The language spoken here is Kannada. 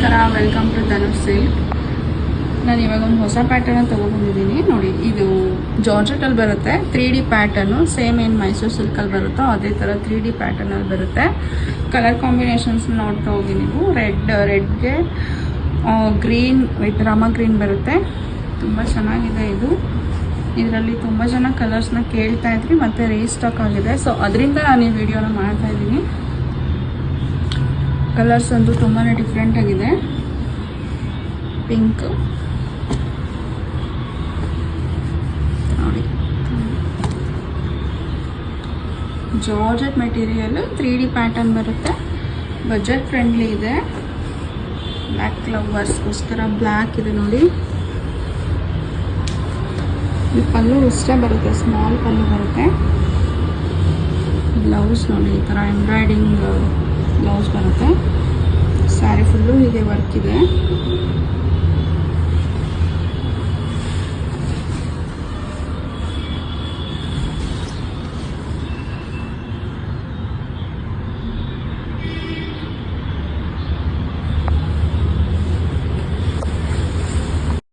ನಮಸ್ಕಾರ, ವೆಲ್ಕಮ್ ಟು ಧನುಷ್ ಸಿಲ್ಕ್. ನಾನು ಇವಾಗ ಒಂದು ಹೊಸ ಪ್ಯಾಟರ್ನ್ ತೊಗೊಬಂದಿದ್ದೀನಿ ನೋಡಿ. ಇದು ಜಾರ್ಜೆಟಲ್ಲಿ ಬರುತ್ತೆ, 3D ಪ್ಯಾಟರ್ನು. ಸೇಮ್ ಏನು ಮೈಸೂರು ಸಿಲ್ಕಲ್ಲಿ ಬರುತ್ತೋ ಅದೇ ಥರ 3D ಪ್ಯಾಟರ್ನಲ್ಲಿ ಬರುತ್ತೆ. ಕಲರ್ ಕಾಂಬಿನೇಷನ್ಸ್ ನೋಡ್ತಾ ಹೋಗಿ ನೀವು. ರೆಡ್ಗೆ ಗ್ರೀನ್ ವಿತ್ ರಾಮ ಗ್ರೀನ್ ಬರುತ್ತೆ. ತುಂಬ ಚೆನ್ನಾಗಿದೆ ಇದು. ಇದರಲ್ಲಿ ತುಂಬ ಜನ ಕಲರ್ಸ್ನ ಕೇಳ್ತಾ ಇದ್ರಿ, ಮತ್ತು ರೀಸ್ಟಾಕ್ ಆಗಿದೆ. ಸೊ ಅದರಿಂದ ನಾನು ಈ ವಿಡಿಯೋನ ಮಾಡ್ತಾ ಇದ್ದೀನಿ. ಕಲರ್ಸ್ ಅಂತೂ ತುಂಬಾ ಡಿಫ್ರೆಂಟ್ ಆಗಿದೆ. ಪಿಂಕ್ ನೋಡಿ, ಜಾರ್ಜೆಟ್ ಮೆಟೀರಿಯಲ್, 3D ಪ್ಯಾಟರ್ನ್ ಬರುತ್ತೆ. ಬಜೆಟ್ ಫ್ರೆಂಡ್ಲಿ ಇದೆ. ಬ್ಲ್ಯಾಕ್ ಫ್ಲವರ್ಸ್ಗೋಸ್ಕರ ಬ್ಲ್ಯಾಕ್ ಇದೆ ನೋಡಿ. ಈ ಪಲ್ಲು ಇಷ್ಟೇ ಬರುತ್ತೆ, ಸ್ಮಾಲ್ ಪಲ್ಲು ಬರುತ್ತೆ. ಬ್ಲೌಸ್ ನೋಡಿ, ಈ ಥರ ಎಂಬ್ರಾಯ್ಡಿಂಗ್ ಬ್ಲೌಸ್ ಬರುತ್ತೆ. ಸ್ಯಾರಿ ಫುಲ್ಲು ಹೀಗೆ ವರ್ಕ್ ಇದೆ.